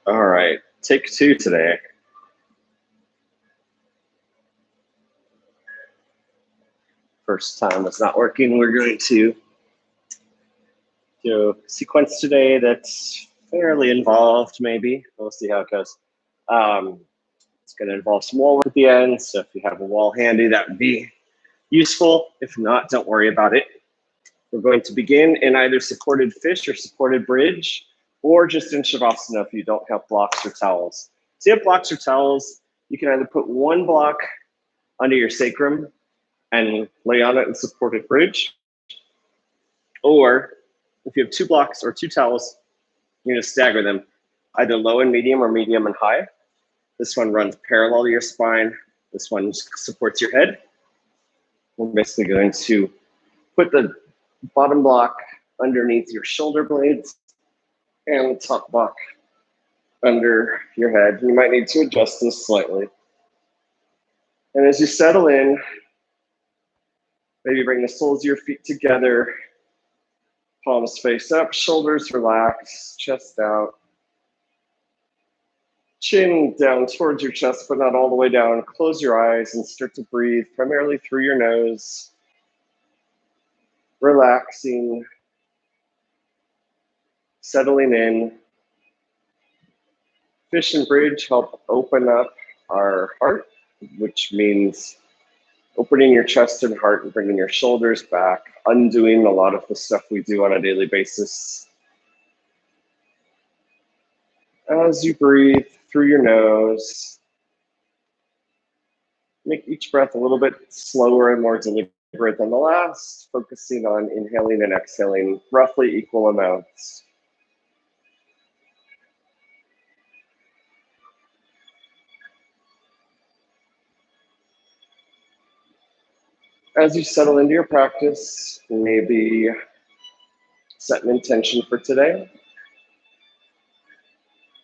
All right, take two today. First time was not working. We're going to do a sequence today that's fairly involved, maybe. We'll see how it goes. It's going to involve some wall work at the end, so if you have a wall handy, that would be useful. If not, don't worry about it. We're going to begin in either supported fish or supported bridge, or just in Shavasana if you don't have blocks or towels. So you have blocks or towels, you can either put one block under your sacrum and lay on it in supported bridge, or if you have two blocks or two towels, you're going to stagger them, either low and medium or medium and high. This one runs parallel to your spine. This one supports your head. We're basically going to put the bottom block underneath your shoulder blades and the top block under your head. You might need to adjust this slightly. And as you settle in, maybe bring the soles of your feet together, palms face up, shoulders relaxed, chest out. Chin down towards your chest, but not all the way down. Close your eyes and start to breathe primarily through your nose. Relaxing, settling in. Fish and bridge help open up our heart, which means opening your chest and heart and bringing your shoulders back, undoing a lot of the stuff we do on a daily basis. As you breathe through your nose, make each breath a little bit slower and more deliberate than the last, focusing on inhaling and exhaling roughly equal amounts. As you settle into your practice, maybe set an intention for today.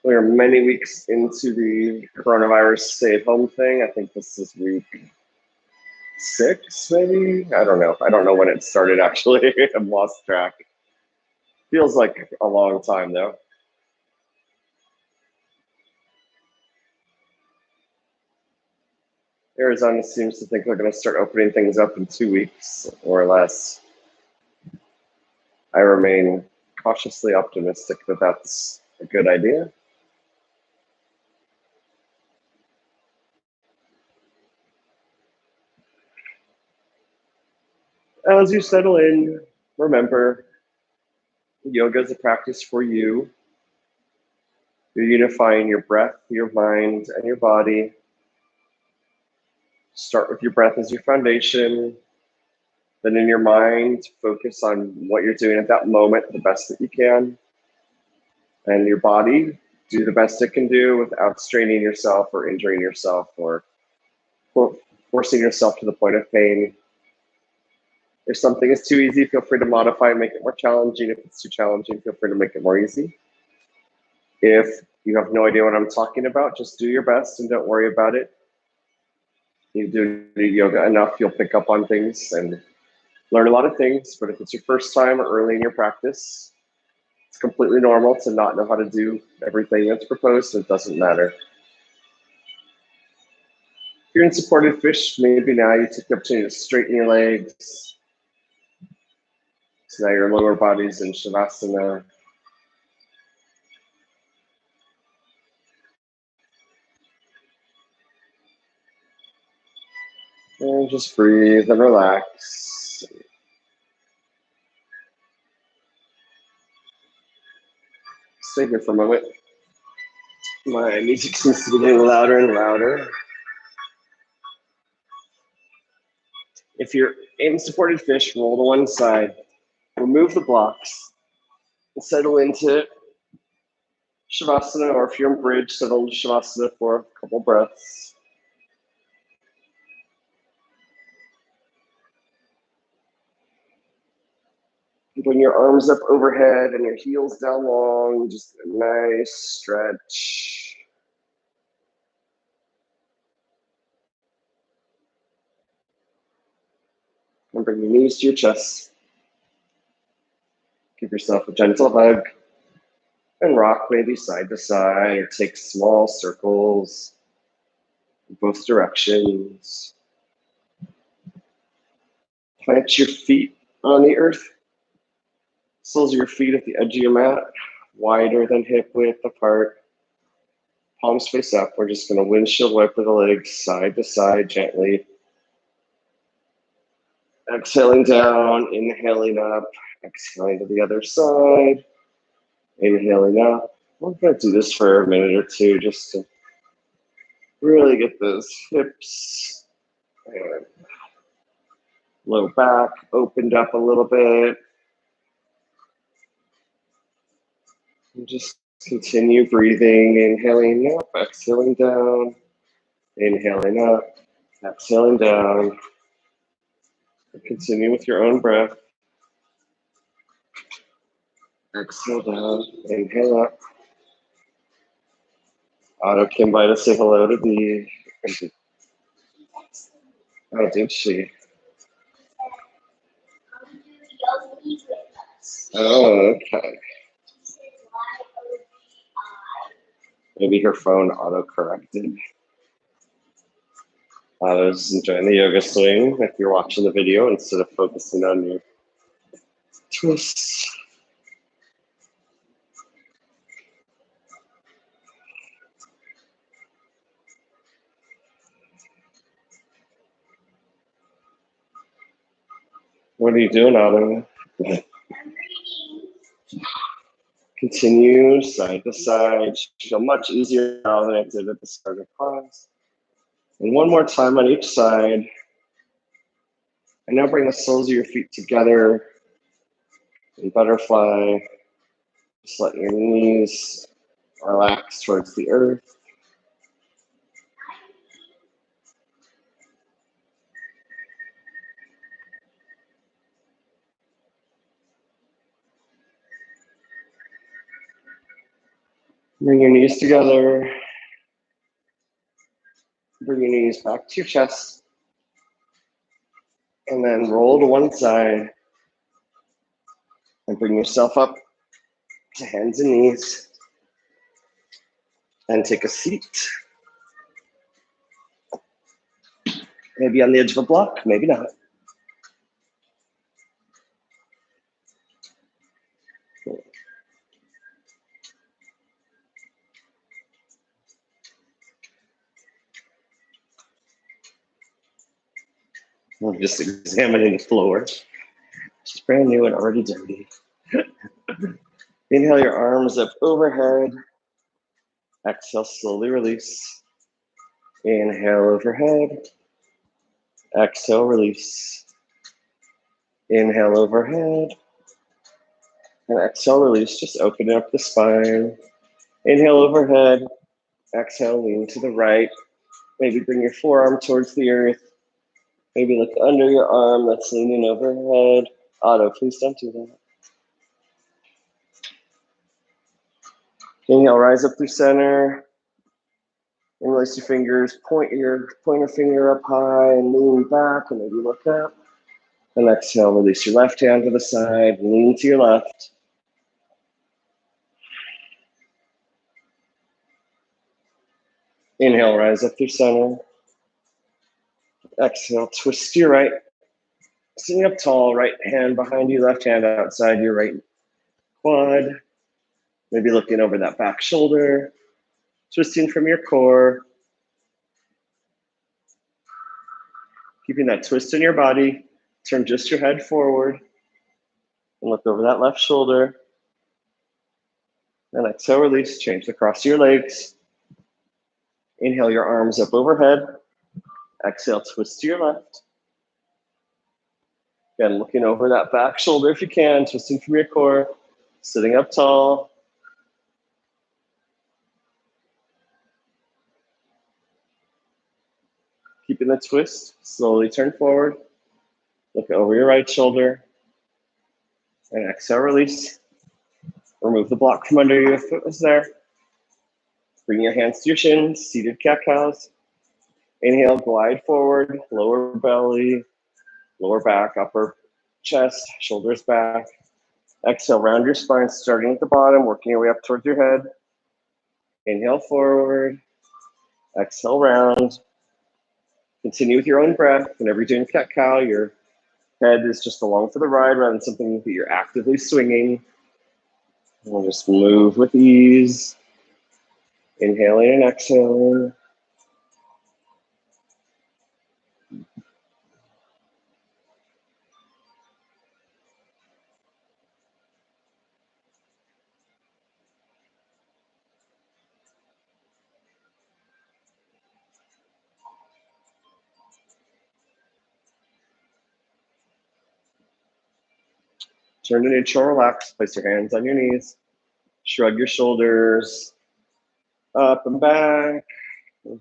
We are many weeks into the coronavirus stay-at-home thing. I think this is week 6, maybe? I don't know. I don't know when it started, actually. I've lost track. Feels like a long time, though. Arizona seems to think they're going to start opening things up in 2 weeks or less. I remain cautiously optimistic that that's a good idea. As you settle in, remember, yoga is a practice for you. You're unifying your breath, your mind, and your body. Start with your breath as your foundation. Then in your mind, focus on what you're doing at that moment, the best that you can. And your body, do the best it can do without straining yourself or injuring yourself or forcing yourself to the point of pain. If something is too easy, feel free to modify and make it more challenging. If it's too challenging, feel free to make it more easy. If you have no idea what I'm talking about, just do your best and don't worry about it. You do yoga enough, you'll pick up on things and learn a lot of things. But if it's your first time or early in your practice, it's completely normal to not know how to do everything that's proposed, so it doesn't matter. If you're in supported fish, maybe now you take the opportunity to straighten your legs. So now your lower body's in Shavasana. And just breathe and relax. Stay here for a moment. My music seems to be getting louder and louder. If you're in supported fish, roll to one side, remove the blocks, and settle into Shavasana, or if you're in bridge, settle into Shavasana for a couple breaths. Bring your arms up overhead and your heels down long, just a nice stretch. And bring your knees to your chest. Give yourself a gentle hug. And rock maybe side to side or take small circles in both directions. Plant your feet on the earth. Soles of your feet at the edge of your mat, wider than hip width apart. Palms face up. We're just going to windshield wiper the legs side to side gently. Exhaling down, inhaling up, exhaling to the other side, inhaling up. We're going to do this for a minute or two just to really get those hips and low back opened up a little bit. And just continue breathing, inhaling up, exhaling down, inhaling up, exhaling down. Continue with your own breath. Exhale down, inhale up. Otto came by to say hello to me. Oh, did she? Oh, okay. Maybe her phone auto-corrected. Otto's enjoying the yoga swing if you're watching the video instead of focusing on your twists. What are you doing, Otto? Continue side to side. Feel much easier now than it did at the start of class. And one more time on each side. And now bring the soles of your feet together in butterfly. Just let your knees relax towards the earth. Bring your knees together. Bring your knees back to your chest. And then roll to one side. And bring yourself up to hands and knees. And take a seat. Maybe on the edge of a block, maybe not. I'm just examining the floor. It's brand new and already dirty. Inhale your arms up overhead. Exhale, slowly release. Inhale overhead. Exhale, release. Inhale overhead. And exhale, release. Just open up the spine. Inhale overhead. Exhale, lean to the right. Maybe bring your forearm towards the earth. Maybe look under your arm that's leaning overhead. Otto, please don't do that. Inhale, rise up through center. Interlace your fingers, point your pointer finger up high and lean back and maybe look up. And exhale, release your left hand to the side, lean to your left. Inhale, rise up through center. Exhale, twist to your right. Sitting up tall, right hand behind you, left hand outside your right quad. Maybe looking over that back shoulder. Twisting from your core. Keeping that twist in your body. Turn just your head forward. And look over that left shoulder. And exhale, release. Change the cross of your legs. Inhale your arms up overhead. Exhale, twist to your left. Again, looking over that back shoulder if you can, twisting from your core, sitting up tall. Keeping the twist, slowly turn forward. Look over your right shoulder. And exhale, release. Remove the block from under you if it was there. Bring your hands to your shins, seated cat-cows. Inhale, glide forward, lower belly, lower back, upper chest, shoulders back. Exhale, round your spine, starting at the bottom, working your way up towards your head. Inhale forward. Exhale, round. Continue with your own breath. Whenever you're doing cat-cow, your head is just along for the ride rather than something that you're actively swinging. And we'll just move with ease. Inhaling and exhaling. Turn to neutral, relax. Place your hands on your knees. Shrug your shoulders. Up and back.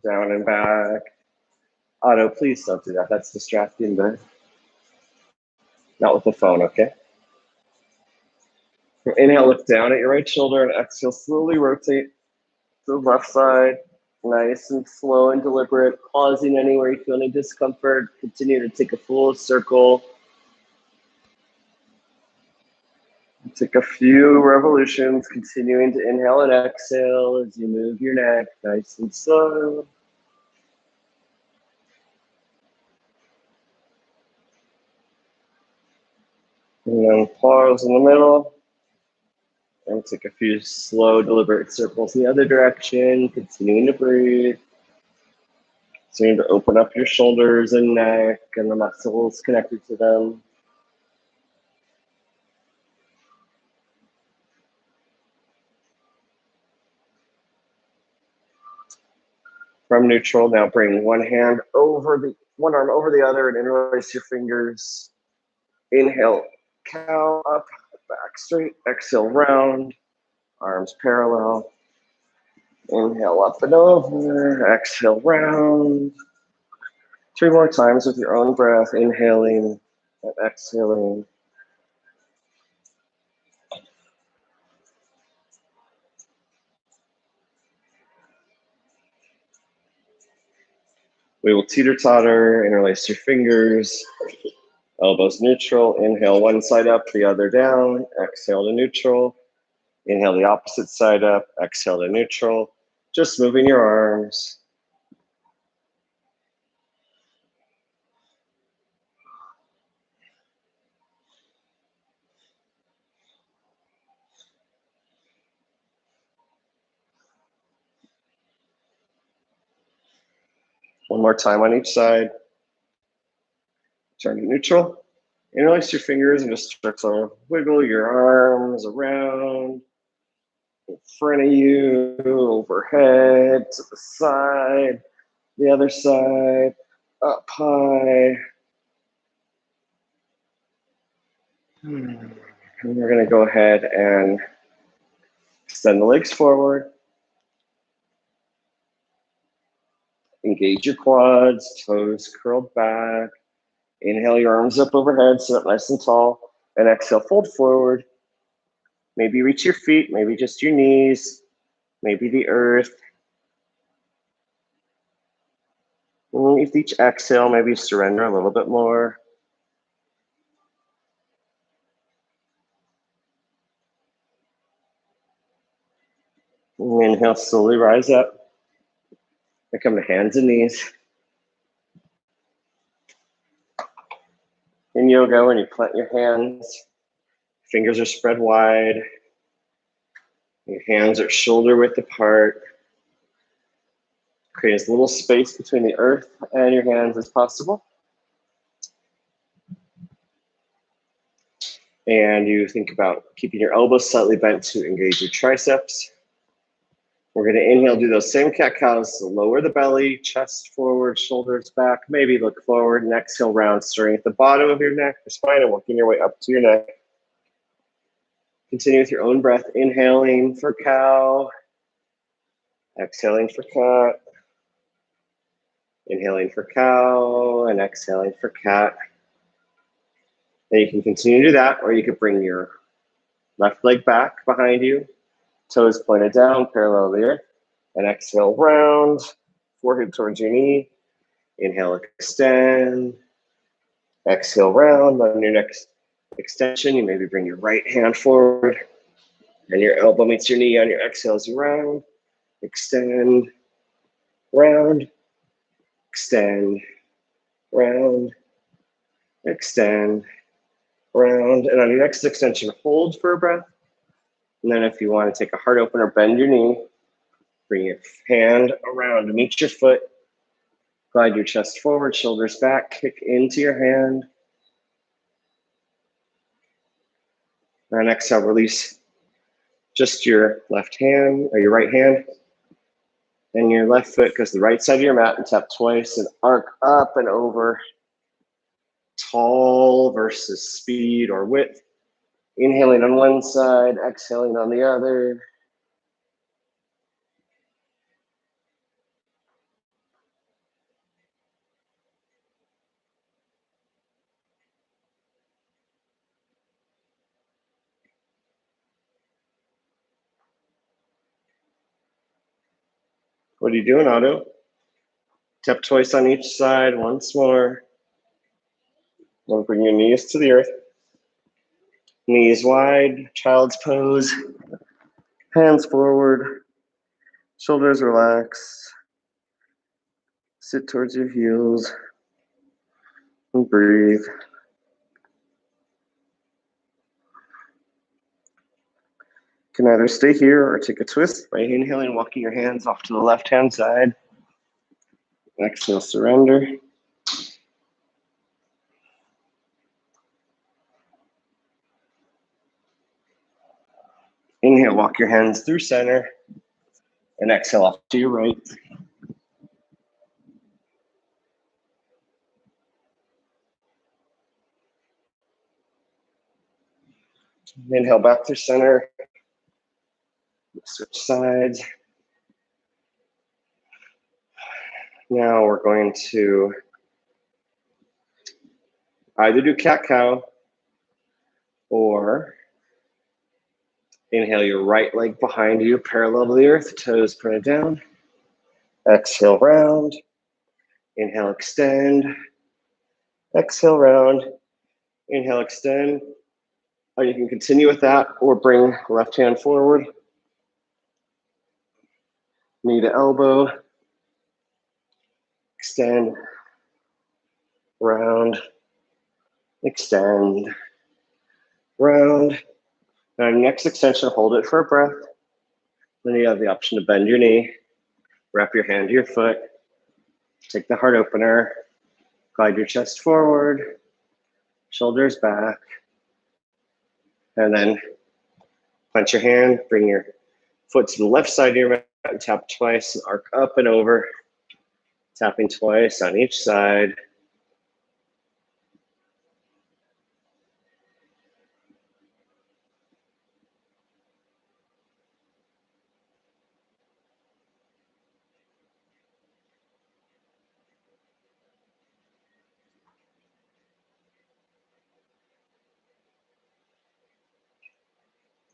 Down and back. Otto, please don't do that. That's distracting, but not with the phone, okay? Inhale, look down at your right shoulder, and exhale, slowly rotate to the left side. Nice and slow and deliberate. Pausing anywhere you feel any discomfort. Continue to take a full circle. Take a few revolutions, continuing to inhale and exhale as you move your neck nice and slow. And then pause in the middle. And take a few slow, deliberate circles in the other direction, continuing to breathe. Continuing to open up your shoulders and neck and the muscles connected to them. From neutral, now bring one arm over the other and interlace your fingers. Inhale, cow, up, back straight. Exhale, round, arms parallel. Inhale, up and over. Exhale, round. 3 more times with your own breath, inhaling and exhaling. We will teeter-totter, interlace your fingers, elbows neutral. Inhale one side up, the other down. Exhale to neutral. Inhale the opposite side up, exhale to neutral. Just moving your arms. One more time on each side. Turn to neutral. Interlace your fingers and just start to wiggle your arms around, in front of you, overhead, to the side, the other side, up high. And we're going to go ahead and extend the legs forward. Engage your quads, toes curled back. Inhale your arms up overhead, sit up nice and tall. And exhale, fold forward. Maybe reach your feet, maybe just your knees, maybe the earth. And with each exhale, maybe surrender a little bit more. And inhale, slowly rise up. And come to hands and knees. In yoga, when you plant your hands, fingers are spread wide. Your hands are shoulder width apart. Create as little space between the earth and your hands as possible. And you think about keeping your elbows slightly bent to engage your triceps. We're going to inhale, do those same cat-cows, so lower the belly, chest forward, shoulders back, maybe look forward, and exhale round, starting at the bottom of your neck, your spine, and working your way up to your neck. Continue with your own breath, inhaling for cow, exhaling for cat, inhaling for cow, and exhaling for cat. And you can continue to do that, or you could bring your left leg back behind you, toes pointed down, parallel to the earth, and exhale round, forehead towards your knee. Inhale, extend. Exhale round on your next extension, you maybe bring your right hand forward and your elbow meets your knee on your exhale as you round, extend, round, extend, round, extend, round. And on your next extension, hold for a breath. And then if you want to take a heart opener, bend your knee, bring your hand around to meet your foot, glide your chest forward, shoulders back, kick into your hand. And exhale, release just your left hand or your right hand. And your left foot goes to the right side of your mat and tap twice and arc up and over. Tall versus speed or width. Inhaling on one side, exhaling on the other. What are you doing, Otto? Tap twice on each side, once more. Then bring your knees to the earth. Knees wide, child's pose. Hands forward, shoulders relaxed. Sit towards your heels and breathe. You can either stay here or take a twist by inhaling, walking your hands off to the left-hand side. Exhale, surrender. Inhale, walk your hands through center. And exhale off to your right. Inhale back through center. Switch sides. Now we're going to either do cat-cow or inhale your right leg behind you, parallel to the earth, toes pointed down. Exhale, round. Inhale, extend. Exhale, round. Inhale, extend. Or you can continue with that or bring left hand forward. Knee to elbow. Extend. Round. Extend. Round. Now next extension, hold it for a breath. Then you have the option to bend your knee, wrap your hand to your foot, take the heart opener, glide your chest forward, shoulders back, and then punch your hand, bring your foot to the left side of your mat and tap twice, and arc up and over, tapping twice on each side.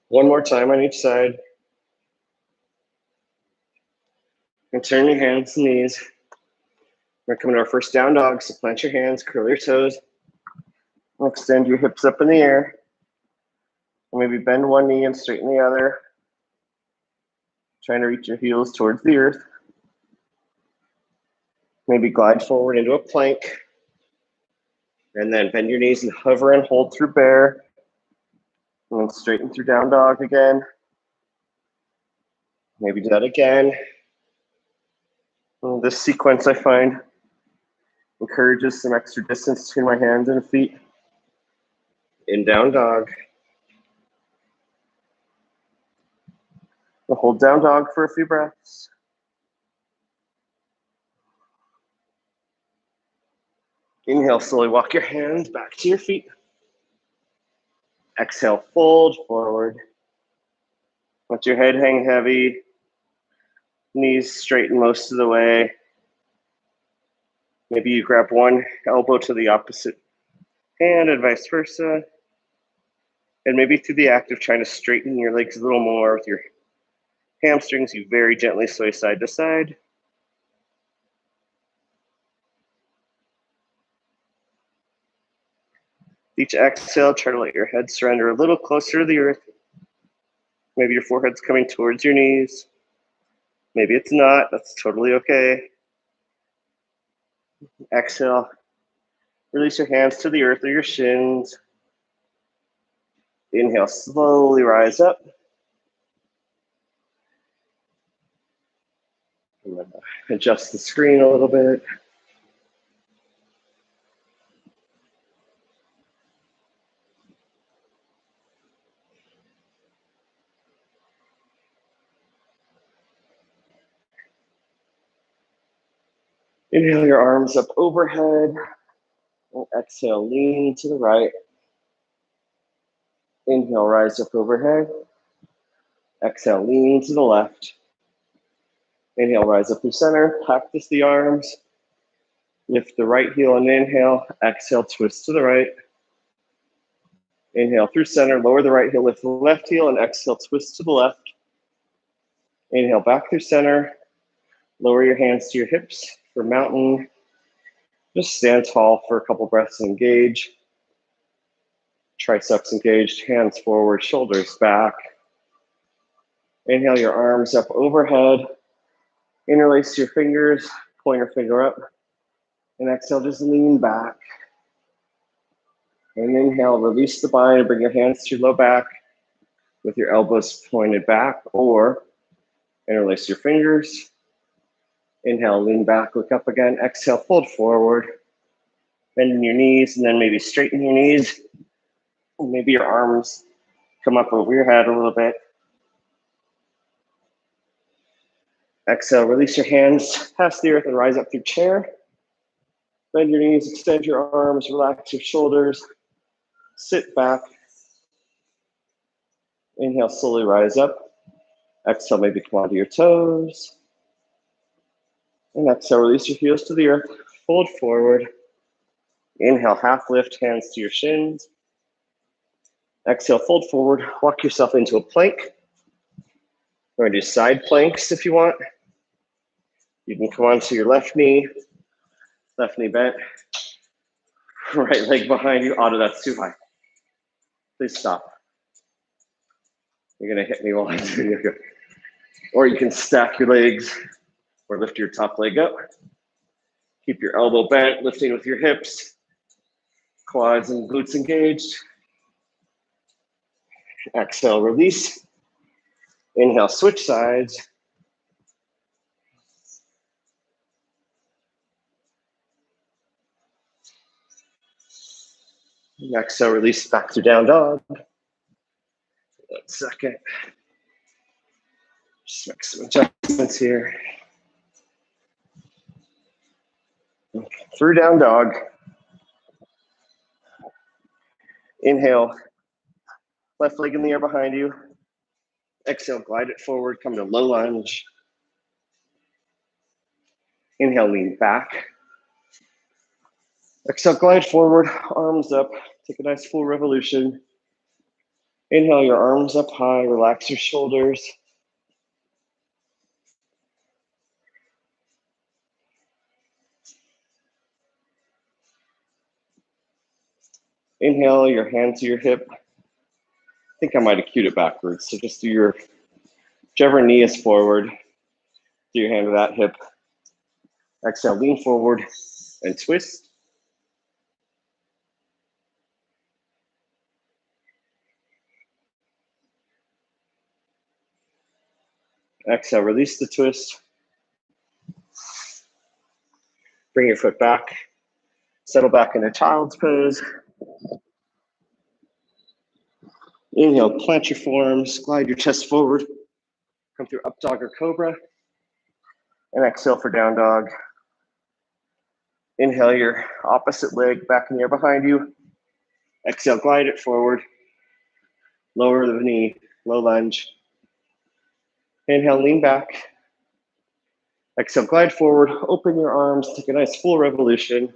One more time on each side. And turn your hands and knees. We're coming to our first down dog, so plant your hands, curl your toes, extend your hips up in the air. Maybe bend one knee and straighten the other. Trying to reach your heels towards the earth. Maybe glide forward into a plank. And then bend your knees and hover and hold through bear. And then straighten through down dog again. Maybe do that again. And this sequence I find encourages some extra distance between my hands and feet. In down dog. We'll hold down dog for a few breaths. Inhale, slowly walk your hands back to your feet. Exhale, fold forward. Let your head hang heavy. Knees straighten most of the way. Maybe you grab one elbow to the opposite hand and vice versa. And maybe through the act of trying to straighten your legs a little more with your hamstrings, you very gently sway side to side. Each exhale, try to let your head surrender a little closer to the earth. Maybe your forehead's coming towards your knees. Maybe it's not. That's totally okay. Exhale. Release your hands to the earth or your shins. Inhale, slowly rise up. I'm going to adjust the screen a little bit. Inhale your arms up overhead. And exhale, lean to the right. Inhale, rise up overhead. Exhale, lean to the left. Inhale, rise up through center. Practice the arms. Lift the right heel and inhale. Exhale, twist to the right. Inhale through center. Lower the right heel, lift the left heel, and exhale, twist to the left. Inhale back through center. Lower your hands to your hips for mountain. Just stand tall for a couple breaths and engage. Triceps engaged, hands forward, shoulders back. Inhale your arms up overhead. Interlace your fingers, pointer finger up. And exhale, just lean back. And inhale, release the bind and bring your hands to your low back with your elbows pointed back, or interlace your fingers. Inhale, lean back, look up again. Exhale, fold forward. Bend your knees, and then maybe straighten your knees. Maybe your arms come up over your head a little bit. Exhale, release your hands past the earth and rise up through chair. Bend your knees, extend your arms, relax your shoulders. Sit back. Inhale, slowly rise up. Exhale, maybe come onto your toes. And exhale, release your heels to the earth. Fold forward. Inhale, half lift, hands to your shins. Exhale, fold forward. Walk yourself into a plank. We're going to do side planks if you want. You can come onto your left knee bent. Right leg behind you. Oh, that's too high. Please stop. You're going to hit me while I'm doing yoga. Or you can stack your legs or lift your top leg up. Keep your elbow bent, lifting with your hips. Quads and glutes engaged. Exhale, release. Inhale, switch sides. Exhale, release back to down dog. 1 second. Just make some adjustments here. Through down dog. Inhale, left leg in the air behind you. Exhale, glide it forward, come to low lunge. Inhale, lean back. Exhale, glide forward, arms up. Take a nice full revolution. Inhale, your arms up high, relax your shoulders. Inhale, your hand to your hip. I think I might have cued it backwards. So just do whichever knee is forward, do your hand to that hip. Exhale, lean forward and twist. Exhale, release the twist. Bring your foot back. Settle back into child's pose. Inhale, plant your forearms, glide your chest forward. Come through up dog or cobra. And exhale for down dog. Inhale your opposite leg back in the air behind you. Exhale, glide it forward. Lower the knee, low lunge. Inhale, lean back. Exhale, glide forward, open your arms, take a nice full revolution.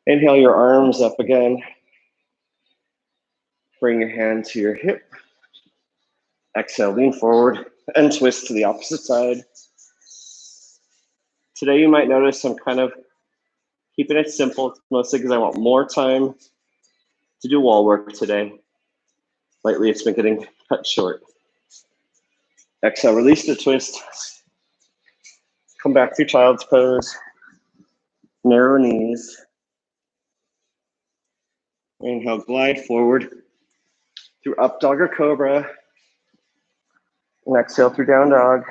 Inhale your arms up again. Bring your hand to your hip. Exhale, lean forward and twist to the opposite side. Today you might notice I'm kind of keeping it simple, mostly because I want more time to do wall work today. Lately, it's been getting cut short. Exhale, release the twist. Come back through child's pose. Narrow knees. Inhale, glide forward through up dog or cobra. And exhale through down dog.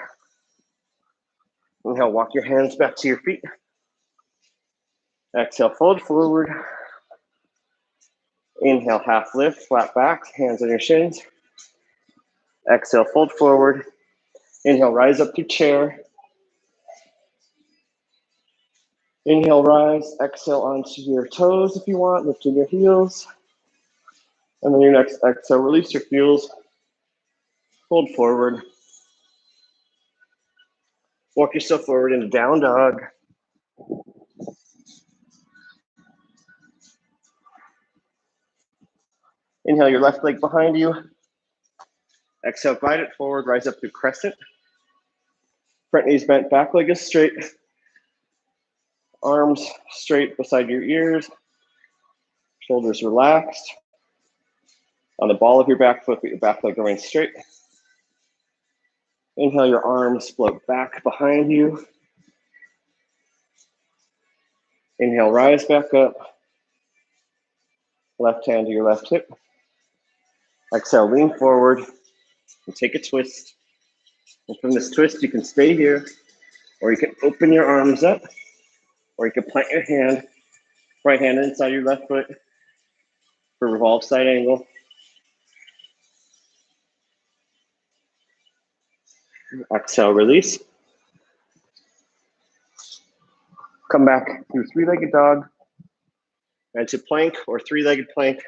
Inhale, walk your hands back to your feet. Exhale, fold forward. Inhale, half lift, flat back, hands on your shins. Exhale, fold forward. Inhale, rise up to chair. Inhale, rise. Exhale onto your toes if you want, lifting your heels. And then your next exhale, release your heels. Fold forward. Walk yourself forward into down dog. Inhale your left leg behind you. Exhale, glide it forward, rise up through crescent. Front knees bent, back leg is straight. Arms straight beside your ears. Shoulders relaxed. On the ball of your back foot, but your back leg remains straight. Inhale, your arms float back behind you. Inhale, rise back up. Left hand to your left hip. Exhale, lean forward and take a twist. And from this twist, you can stay here, or you can open your arms up, or you can plant your hand, right hand inside your left foot for revolve side angle. Exhale, release. Come back through three-legged dog, and to plank or three-legged plank.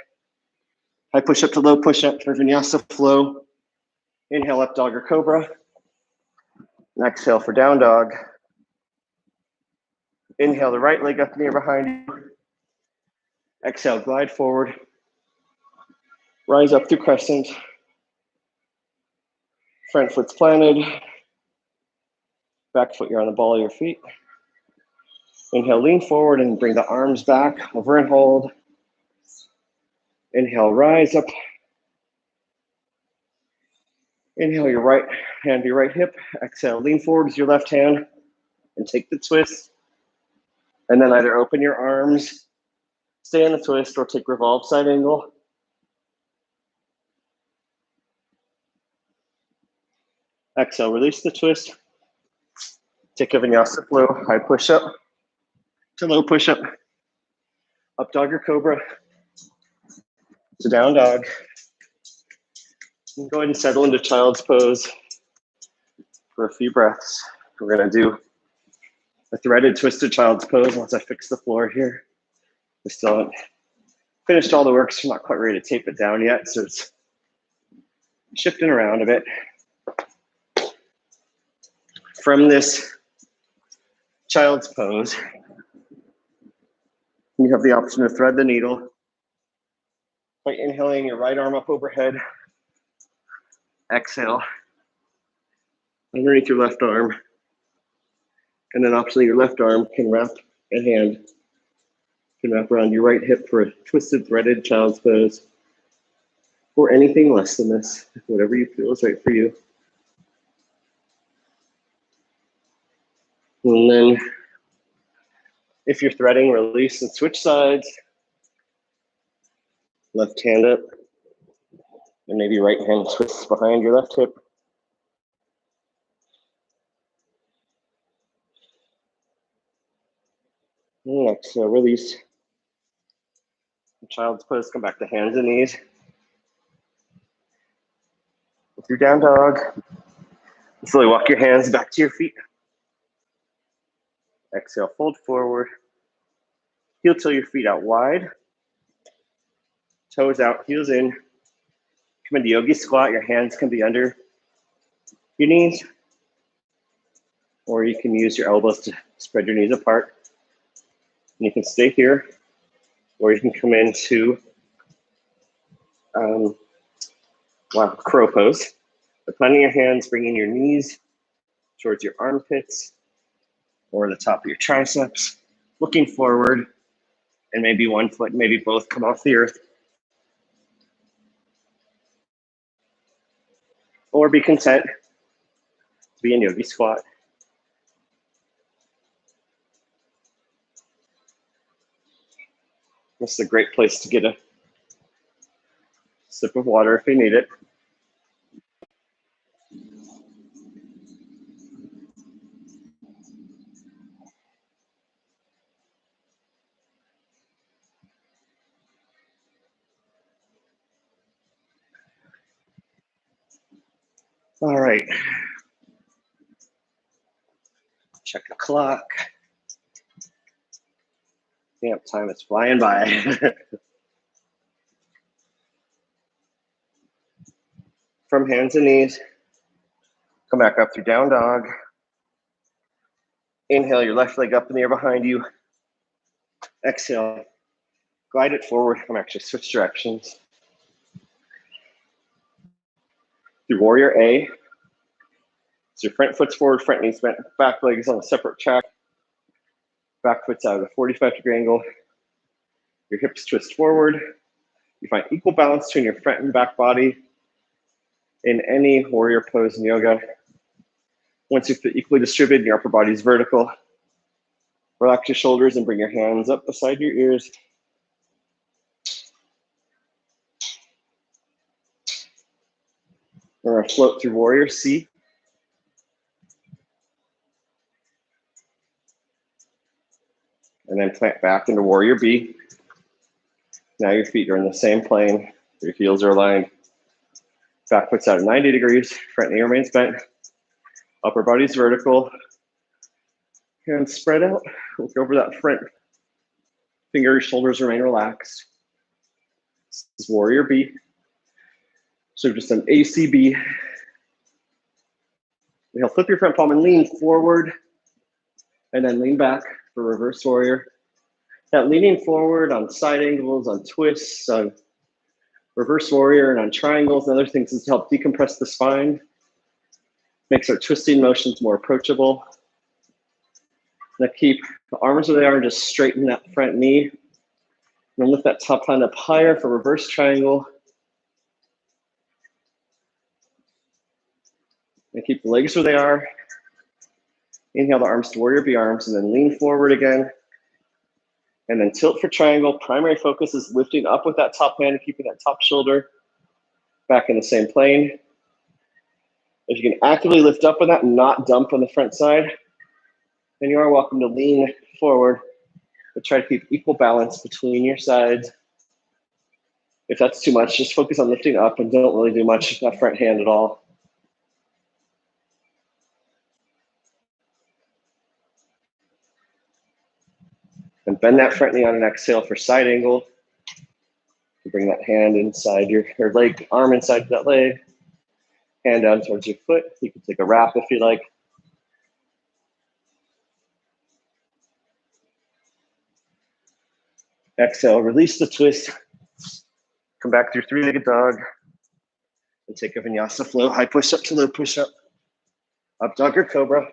High push-up to low push-up for Vinyasa Flow. Inhale, up dog or cobra. And exhale for down dog. Inhale the right leg up near behind you. Exhale, glide forward. Rise up through crescent. Front foot's planted. Back foot, you're on the ball of your feet. Inhale, lean forward and bring the arms back, over and hold. Inhale, rise up. Inhale, your right hand to your right hip. Exhale, lean forward with your left hand and take the twist. And then either open your arms, stay in the twist, or take revolve side angle. Exhale, release the twist. Take a Vinyasa Flow, high push-up to low push-up. Up dog or cobra to down dog. And go ahead and settle into child's pose for a few breaths. We're gonna do a threaded twisted child's pose once I fix the floor here. We still haven't finished all the work, so I'm not quite ready to tape it down yet, so it's shifting around a bit. From this child's pose, you have the option to thread the needle by inhaling your right arm up overhead. Exhale underneath your left arm. And then optionally your left arm can wrap, and hand can wrap around your right hip for a twisted threaded child's pose. Or anything less than this, whatever you feel is right for you. And then if you're threading, release and switch sides. Left hand up. And maybe right hand twists behind your left hip. And exhale, release. Child's pose, come back to hands and knees. Through down dog. Slowly walk your hands back to your feet. Exhale, fold forward. Heel toe your feet out wide. Toes out, heels in. Come into yogi squat. Your hands can be under your knees. Or you can use your elbows to spread your knees apart. And you can stay here. Or you can come into crow pose. By planting your hands, bringing your knees towards your armpits or the top of your triceps, looking forward, and maybe one foot, maybe both come off the earth. or be content to be in yogi squat. This is a great place to get a sip of water if you need it. All right. Check the clock. Damn, time is flying by. From hands and knees, come back up through down dog. Inhale your left leg up in the air behind you. Exhale, glide it forward. I'm actually switch directions. Through warrior A. So your front foot's forward, front knee's bent, back leg is on a separate track. Back foot's out at a 45-degree angle. Your hips twist forward. You find equal balance between your front and back body in any warrior pose in yoga. Once you feel equally distributed, your upper body's vertical. Relax your shoulders and bring your hands up beside your ears. We're going to float through warrior C. And then plant back into warrior B. Now your feet are in the same plane. Your heels are aligned. Back foot's out at 90 degrees. Front knee remains bent. Upper body's vertical. Hands spread out. Look over that front finger. Shoulders remain relaxed. This is warrior B. So just an ACB. Inhale, flip your front palm and lean forward. And then lean back for reverse warrior. That leaning forward on side angles, on twists, on reverse warrior, and on triangles and other things is to help decompress the spine. Makes our twisting motions more approachable. Now keep the arms where they are and just straighten that front knee. And then lift that top hand up higher for reverse triangle. And keep the legs where they are. Inhale the arms to warrior B arms and then lean forward again. And then tilt for triangle. Primary focus is lifting up with that top hand and keeping that top shoulder back in the same plane. If you can actively lift up with that and not dump on the front side, then you are welcome to lean forward, but try to keep equal balance between your sides. If that's too much, just focus on lifting up and don't really do much with that front hand at all. And bend that front knee on an exhale for side angle. You bring that hand inside your leg, arm inside that leg, hand down towards your foot. You can take a wrap if you like. Exhale, release the twist. Come back through three-legged dog. And take a Vinyasa Flow, high push-up to low push-up. Up dog or cobra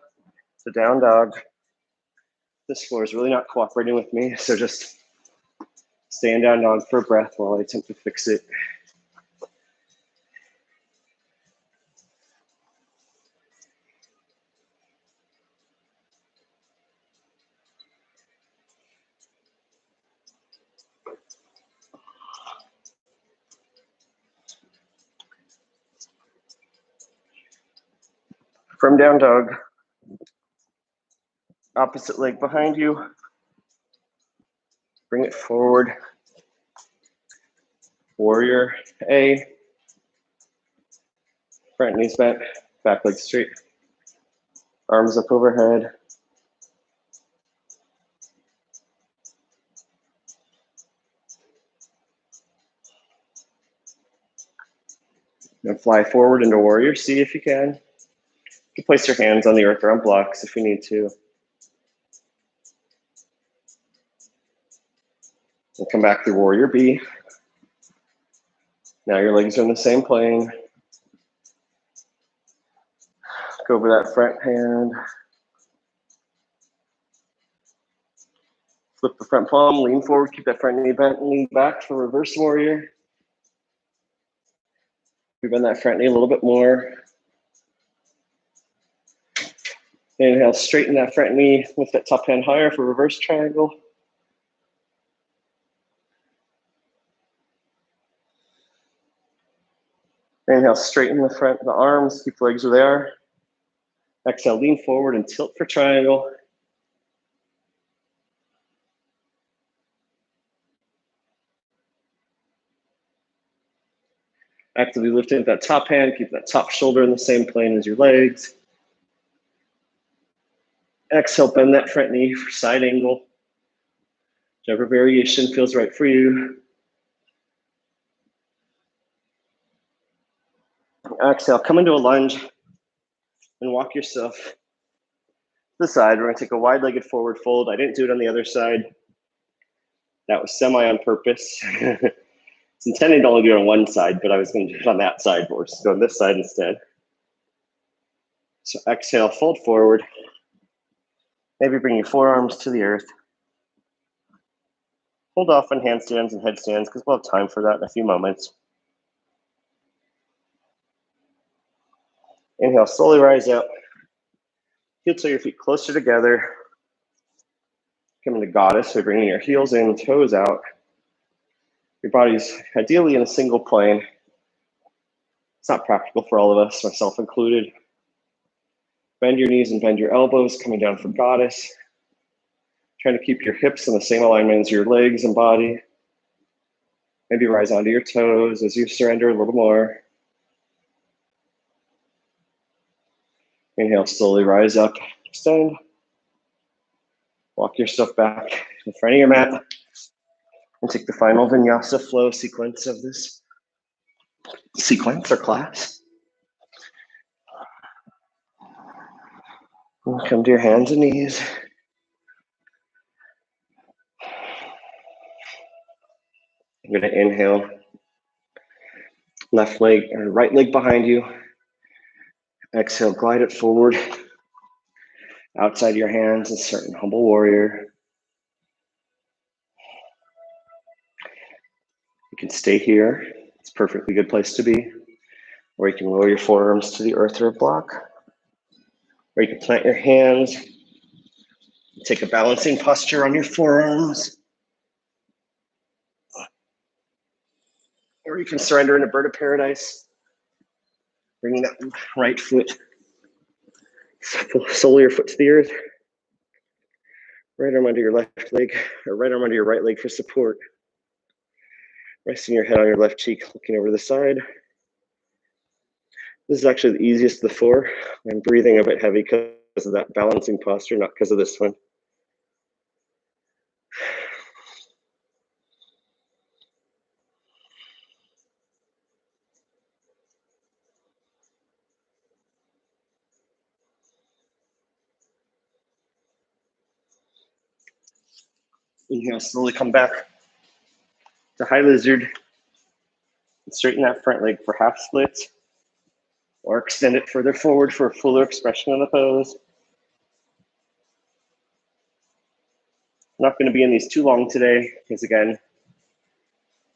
to down dog. This floor is really not cooperating with me, so just stay in down dog for a breath while I attempt to fix it. From down dog, opposite leg behind you. Bring it forward. Warrior A. Front knees bent, back leg straight. Arms up overhead. And fly forward into warrior C if you can. You can place your hands on the earth or on blocks if you need to. And come back through warrior B. Now your legs are in the same plane. Go over that front hand. Flip the front palm, lean forward, keep that front knee bent, and lean back for reverse warrior. bend that front knee a little bit more. Inhale, straighten that front knee, lift that top hand higher for reverse triangle. Inhale, straighten the arms, keep the legs where they are. Exhale, lean forward and tilt for triangle. Actively lifting that top hand, keep that top shoulder in the same plane as your legs. Exhale, bend that front knee for side angle. Whichever variation feels right for you. Exhale, come into a lunge and walk yourself to the side. We're gonna take a wide-legged forward fold. I didn't do it on the other side. That was semi on purpose. It's intended to only do it on one side, but I was gonna do it on that side, but we're just going this side instead. So exhale, fold forward. Maybe bring your forearms to the earth. Hold off on handstands and headstands because we'll have time for that in a few moments. Inhale, slowly rise up. Heel toe your feet closer together. Come into goddess, so bringing your heels in, toes out. Your body's ideally in a single plane. It's not practical for all of us, myself included. Bend your knees and bend your elbows, coming down for goddess. Trying to keep your hips in the same alignment as your legs and body. Maybe rise onto your toes as you surrender a little more. Inhale, slowly rise up, extend. Walk yourself back in front of your mat and take the final Vinyasa Flow sequence of this sequence or class. And come to your hands and knees. You're gonna inhale, left leg or right leg behind you. Exhale, glide it forward. Outside your hands and start in humble warrior. You can stay here. It's a perfectly good place to be. Or you can lower your forearms to the earth or a block. Or you can plant your hands. Take a balancing posture on your forearms. Or you can surrender into bird of paradise. Bringing that right foot, sole of your foot to the earth. Right arm under your left leg, or right arm under your right leg for support. Resting your head on your left cheek, looking over the side. This is actually the easiest of the four. I'm breathing a bit heavy because of that balancing posture, not because of this one. Inhale, slowly come back to high lizard. Straighten that front leg for half splits, or extend it further forward for a fuller expression of the pose. I'm not going to be in these too long today, because again,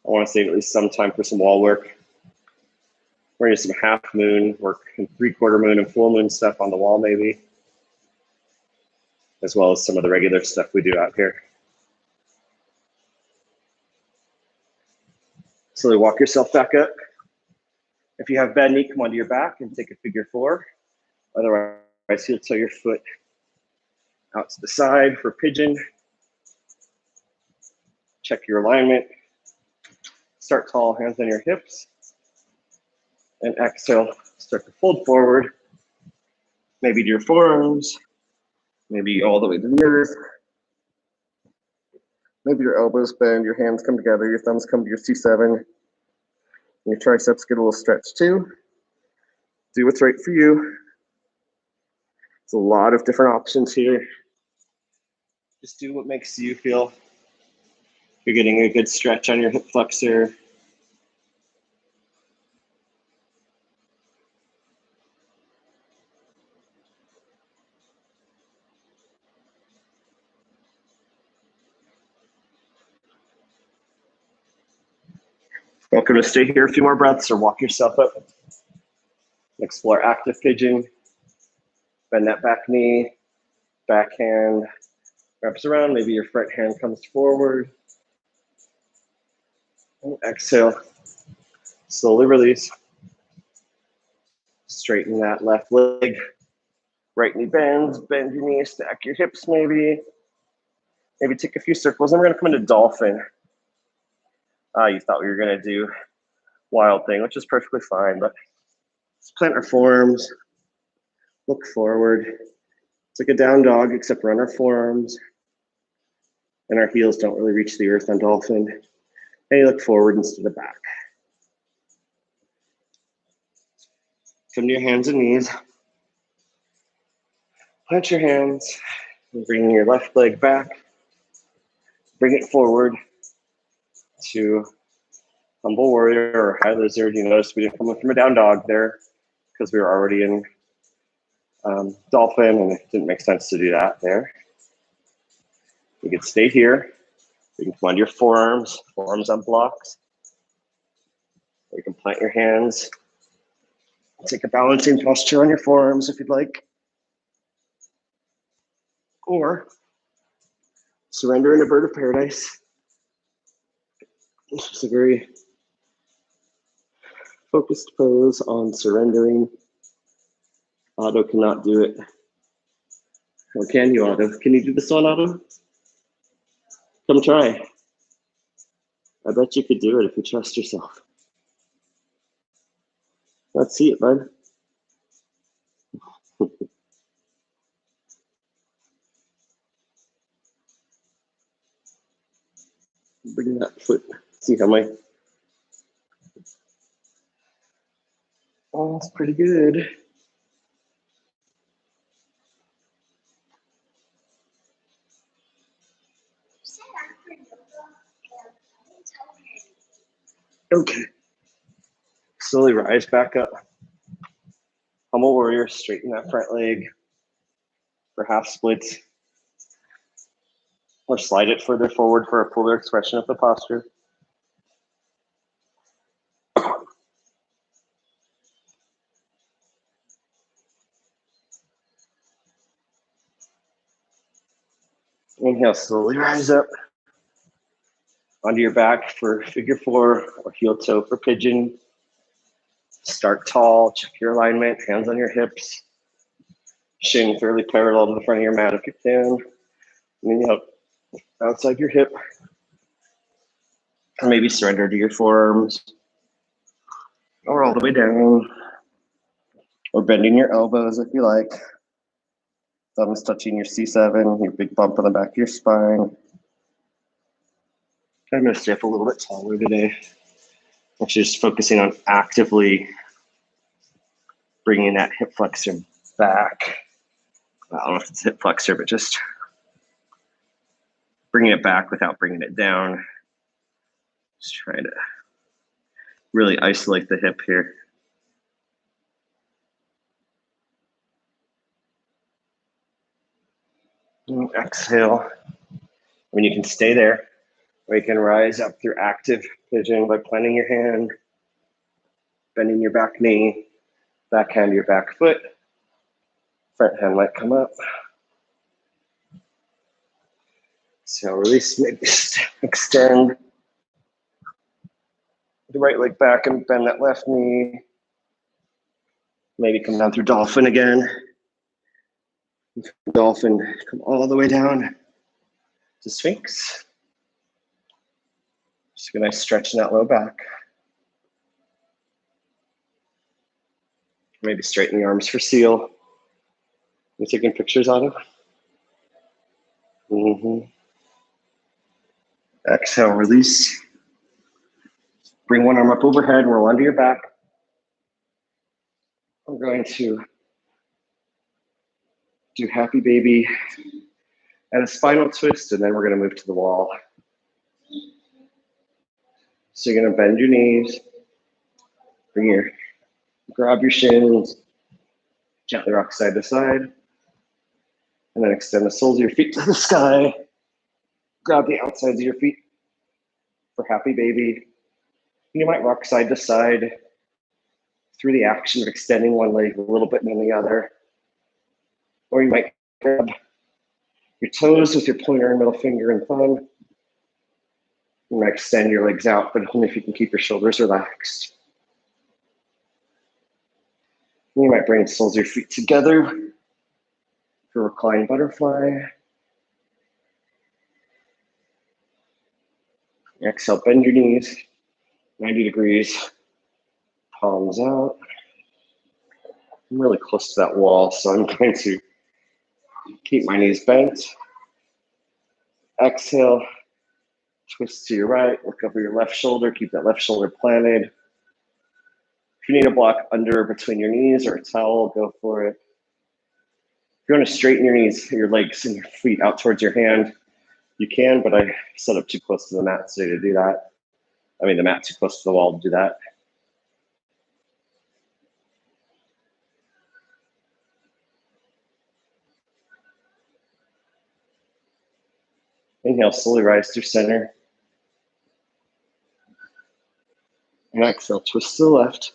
I want to save at least some time for some wall work. We're going to do some half moon work and 3/4 moon and full moon stuff on the wall maybe, as well as some of the regular stuff we do out here. Slowly walk yourself back up. If you have bad knee, come onto your back and take a figure 4. Otherwise, heel toe your foot out to the side for pigeon. Check your alignment. Start tall, hands on your hips. And exhale, start to fold forward. Maybe to your forearms. Maybe all the way to the earth. Maybe your elbows bend, your hands come together, your thumbs come to your C7. And your triceps get a little stretch too. Do what's right for you. There's a lot of different options here. Just do what makes you feel you're getting a good stretch on your hip flexor. Welcome to stay here a few more breaths or walk yourself up Explore active pigeon. Bend that back knee, back hand wraps around. Maybe your front hand comes forward. And exhale. Slowly release. Straighten that left leg. Right knee bends. Bend your knees. Stack your hips maybe. Maybe take a few circles. And we're going to come into dolphin. You thought we were going to do wild thing, which is perfectly fine. But let's plant our forearms. Look forward. It's like a down dog, except we're on our forearms. And our heels don't really reach the earth on dolphin. And you look forward instead of back. Come to your hands and knees. Plant your hands. And bring your left leg back. Bring it forward to humble warrior or high lizard. You notice we didn't come in from a down dog there because we were already in dolphin, and it didn't make sense to do that there. You can stay here. You can come onto your forearms on blocks. Or you can plant your hands. Take a balancing posture on your forearms if you'd like. Or surrender in a bird of paradise. This is a very focused pose on surrendering. Otto cannot do it. Or can you, Otto? Can you do this one, Otto? Come try. I bet you could do it if you trust yourself. Let's see it, bud. Bring that foot. See how my... Oh, that's pretty good. Okay. Slowly rise back up. Humble warrior, straighten that front leg for half splits. Or slide it further forward for a fuller expression of the posture. Inhale, slowly rise up. Onto your back for figure four or heel toe for pigeon. Start tall, check your alignment, hands on your hips. Shin fairly parallel to the front of your mat if you can. And then outside your hip. Or maybe surrender to your forearms. Or all the way down. Or bending your elbows if you like. Thumbs touching your C7, your big bump on the back of your spine. I'm going to stay up a little bit taller today. Actually, just focusing on actively bringing that hip flexor back. I don't know if it's hip flexor, but just bringing it back without bringing it down. Just trying to really isolate the hip here. And exhale. When you can stay there, or you can rise up through active pigeon by planting your hand, bending your back knee, back hand your back foot, front hand might come up. So release, maybe extend the right leg back and bend that left knee. Maybe come down through dolphin again. Dolphin, come all the way down to Sphinx. Just a nice stretch in that low back. Maybe straighten the arms for seal. You taking pictures out of? Exhale, release. Bring one arm up overhead, roll under your back. We're going to do happy baby and a spinal twist, and then we're going to move to the wall. So you're going to bend your knees, grab your shins, gently rock side to side, and then extend the soles of your feet to the sky. Grab the outsides of your feet for happy baby. You might rock side to side, through the action of extending one leg a little bit and then the other. Or you might grab your toes with your pointer and middle finger and thumb. You might extend your legs out, but only if you can keep your shoulders relaxed. And you might bring the soles of your feet together for reclined butterfly. Exhale, bend your knees, 90 degrees, palms out. I'm really close to that wall, so I'm going to keep my knees bent. Exhale, twist to your right, look over your left shoulder, keep that left shoulder planted. If you need a block under or between your knees or a towel, go for it. If you want to straighten your knees, your legs and your feet out towards your hand, you can, but I set up too close to the mat today to do that. I mean, the mat too close to the wall to do that. Inhale, slowly rise through center. And exhale, twist to the left.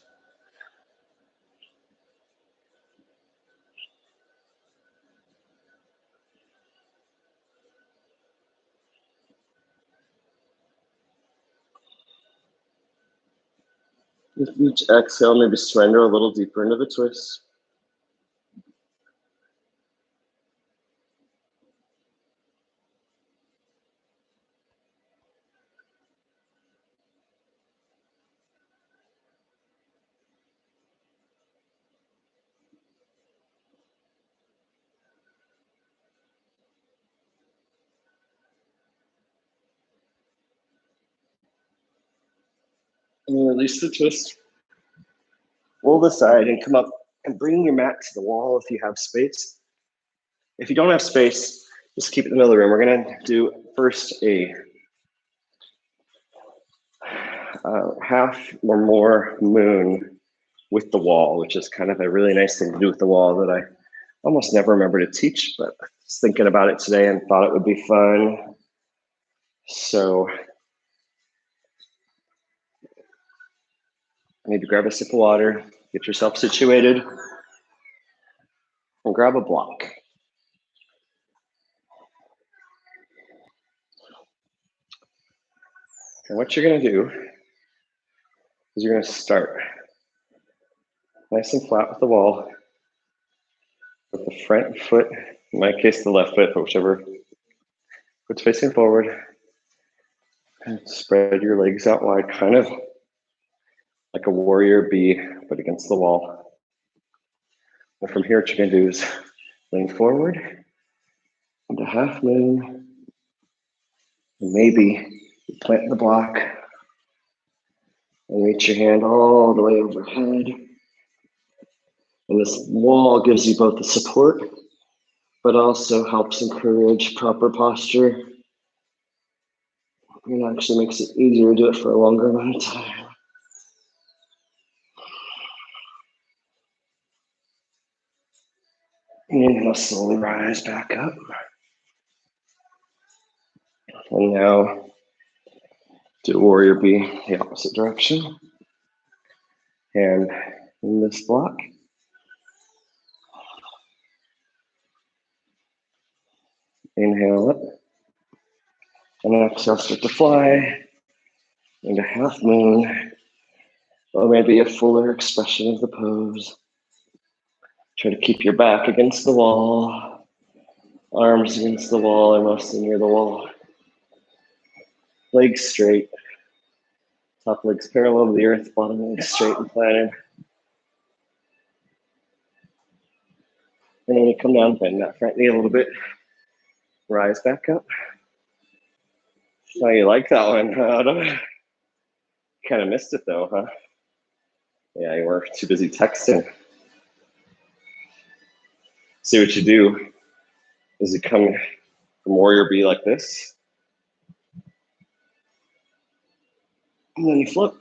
With each exhale, maybe surrender a little deeper into the twist. And release the twist. Roll the side and come up and bring your mat to the wall if you have space. If you don't have space, just keep it in the middle of the room. We're gonna do first a half or more moon with the wall, which is kind of a really nice thing to do with the wall that I almost never remember to teach, but I was thinking about it today and thought it would be fun. So maybe grab a sip of water, get yourself situated, and grab a block. And what you're gonna do is you're gonna start nice and flat with the wall, with the front foot, in my case the left foot, but whichever foot's facing forward. And spread your legs out wide, kind of like a warrior bee, but against the wall. And from here, what you're gonna do is lean forward into half moon. And maybe you plant the block and reach your hand all the way overhead. And this wall gives you both the support, but also helps encourage proper posture. And actually makes it easier to do it for a longer amount of time. Inhale, slowly rise back up. And now do warrior bee the opposite direction. And in this block. Inhale up. And exhale, start to fly into half moon. Or maybe a fuller expression of the pose. Try to keep your back against the wall. Arms against the wall or mostly near the wall. Legs straight. Top legs parallel to the earth, bottom legs straight and planted. And then you come down, bend that front knee a little bit. Rise back up. Oh, you like that one, huh? Kind of missed it though, huh? Yeah, you were too busy texting. See what you do is you come from warrior bee like this. And then you flip.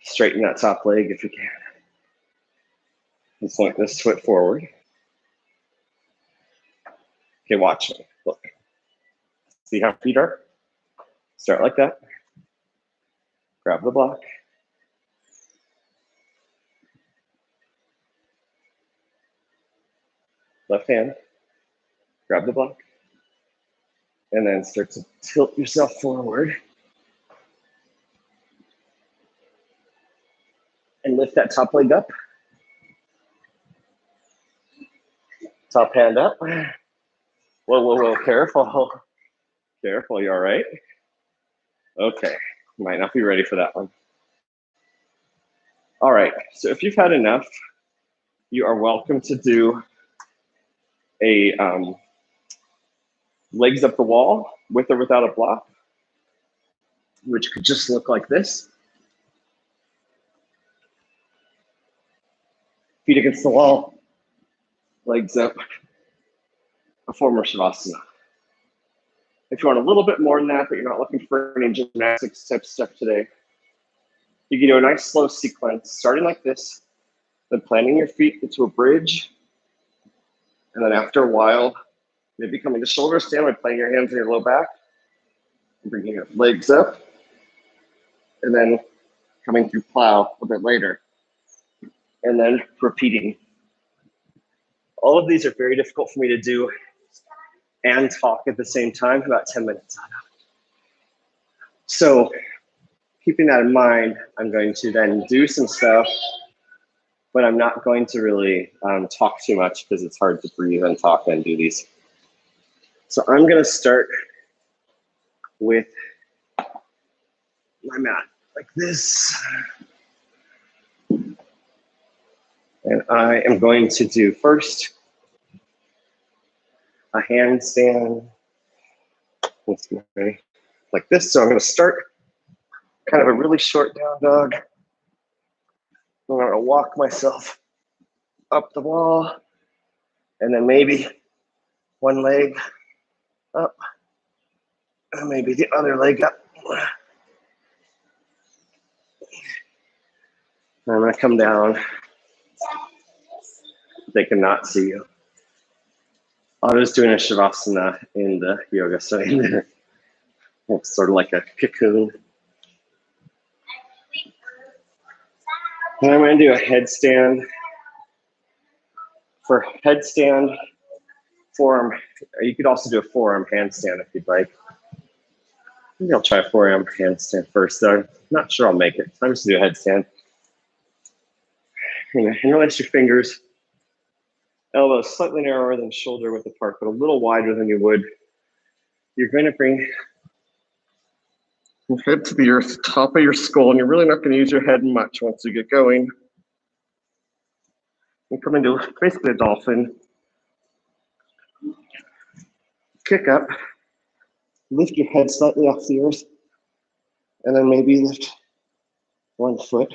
Straighten that top leg if you can. Just like this foot forward. Okay, watch me. Look. See how feet are? Start like that. Grab the block. Left hand, grab the block. And then start to tilt yourself forward. And lift that top leg up. Top hand up. Whoa, whoa, whoa, careful. Careful, you all right? Okay, might not be ready for that one. All right, so if you've had enough, you are welcome to do a legs up the wall with or without a block, which could just look like this. Feet against the wall, legs up, a former Shavasana. If you want a little bit more than that, but you're not looking for any gymnastics type stuff today, you can do a nice slow sequence, starting like this, then planting your feet into a bridge, and then after a while, maybe coming to shoulder stand by playing your hands on your low back, and bringing your legs up, and then coming through plow a bit later, and then repeating. All of these are very difficult for me to do and talk at the same time, about 10 minutes. So keeping that in mind, I'm going to then do some stuff, but I'm not going to really talk too much because it's hard to breathe and talk and do these. So I'm gonna start with my mat like this. And I am going to do first a handstand like this. So I'm gonna start kind of a really short down dog. I'm gonna walk myself up the wall and then maybe one leg up and maybe the other leg up. And I'm gonna come down. They cannot see you. I was doing a Shavasana in the yoga, so it's sort of like a cocoon. And I'm gonna do a headstand. For headstand, forearm, you could also do a forearm handstand if you'd like. Maybe I'll try a forearm handstand first, though. I'm not sure I'll make it. So I'm just gonna do a headstand. Interlace your fingers. Elbows slightly narrower than shoulder width apart, but a little wider than you would. You're going to bring your head to the earth, top of your skull, and you're really not going to use your head much once you get going. You come into basically a dolphin. Kick up. Lift your head slightly off the earth, and then maybe lift one foot,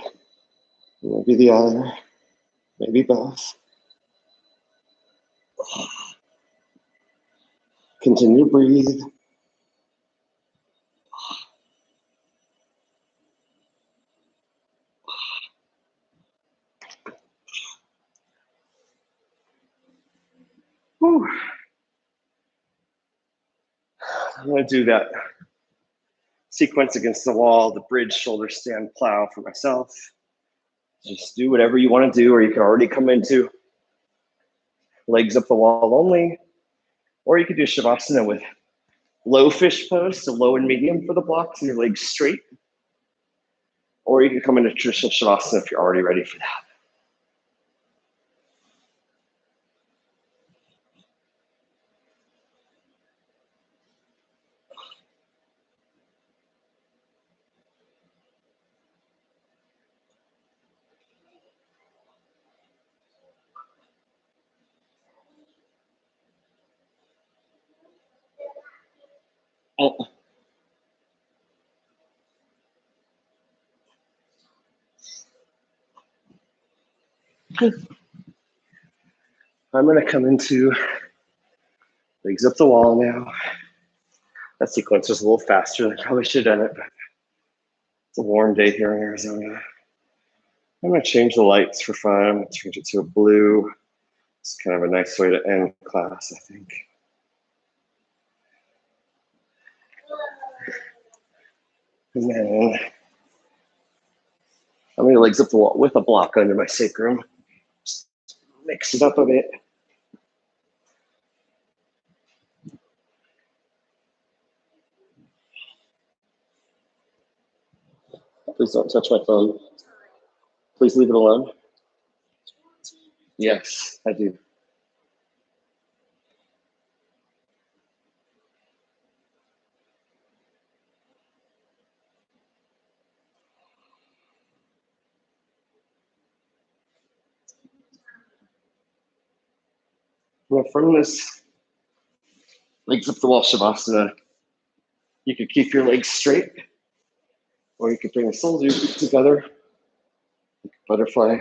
maybe the other, maybe both. Continue to breathe. Whew. I'm going to do that sequence against the wall, the bridge, shoulder stand, plow for myself. Just do whatever you want to do, or you can already come into legs up the wall only, or you could do Shavasana with low fish pose, so low and medium for the blocks and your legs straight, or you can come into traditional Shavasana if you're already ready for that. Oh. I'm going to come into legs up the wall now. That sequence was a little faster than I probably should have done it, but it's a warm day here in Arizona. I'm going to change the lights for fun. I'm going to change it to a blue. It's kind of a nice way to end class, I think. And then my legs up the wall with a block under my sacrum. Just mix it up a bit. Please don't touch my phone. Please leave it alone. Yes, I do. Well, from this legs up the wall Shavasana, you could keep your legs straight, or you could bring the soles of your feet together. Butterfly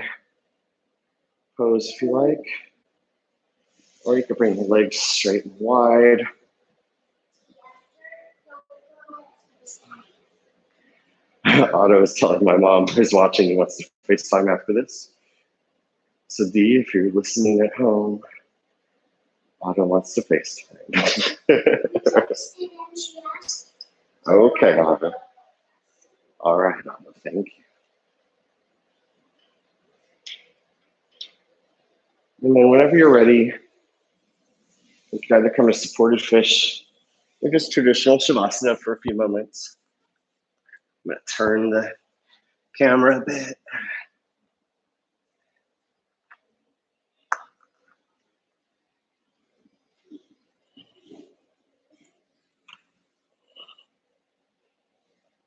pose if you like. Or you could bring the legs straight and wide. Otto is telling my mom, who's watching, he wants to FaceTime after this. So Dee, if you're listening at home, Otto wants to FaceTime. Okay, Otto. All right, Otto, thank you. And then whenever you're ready, you can either come to supported fish or just traditional Shavasana for a few moments. I'm going to turn the camera a bit.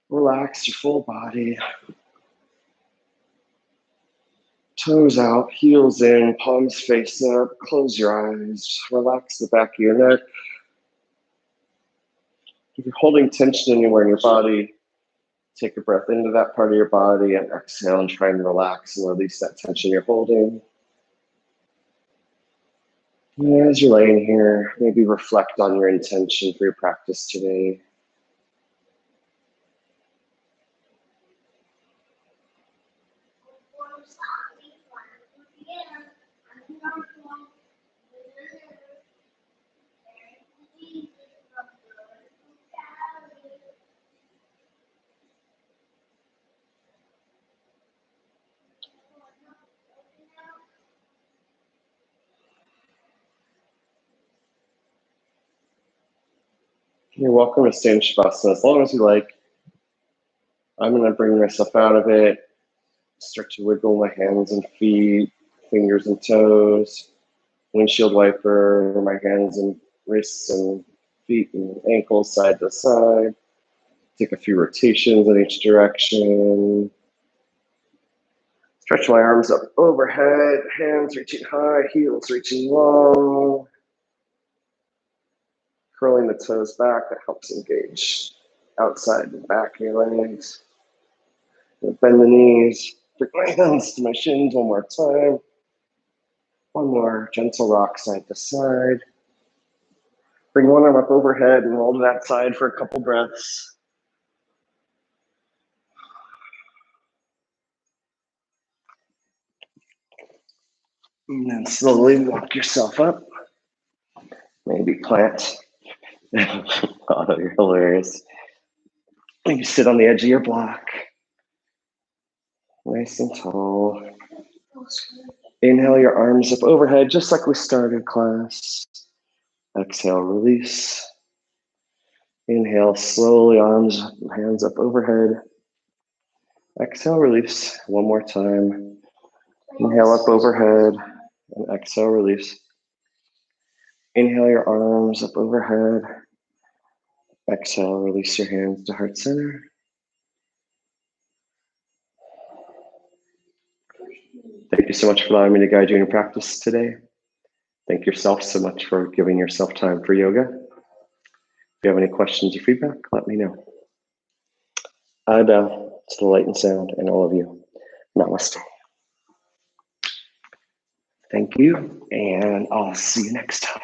Relax your full body. Toes out, heels in, palms face up, close your eyes, relax the back of your neck. If you're holding tension anywhere in your body, take a breath into that part of your body and exhale and try and relax and release that tension you're holding. And as you're laying here, maybe reflect on your intention for your practice today. You're welcome to stay in Shavasana as long as you like. I'm going to bring myself out of it, start to wiggle my hands and feet, fingers and toes, windshield wiper, my hands and wrists and feet and ankles side to side. Take a few rotations in each direction. Stretch my arms up overhead, hands reaching high, heels reaching low. Curling the toes back, that helps engage outside and back of your legs. Bend the knees, bring my hands to my shins one more time. One more gentle rock side to side. Bring one arm up overhead and roll to that side for a couple breaths. And then slowly walk yourself up. Maybe plant. Oh, you're hilarious. You sit on the edge of your block. Nice and tall. Inhale your arms up overhead, just like we started class. Exhale, release. Inhale, slowly, arms, hands up overhead. Exhale, release. One more time. Inhale up overhead, and exhale, release. Inhale your arms up overhead. Exhale, release your hands to heart center. Thank you so much for allowing me to guide you in your practice today. Thank yourself so much for giving yourself time for yoga. If you have any questions or feedback, let me know. I bow to the light and sound and all of you. Namaste. Thank you, and I'll see you next time.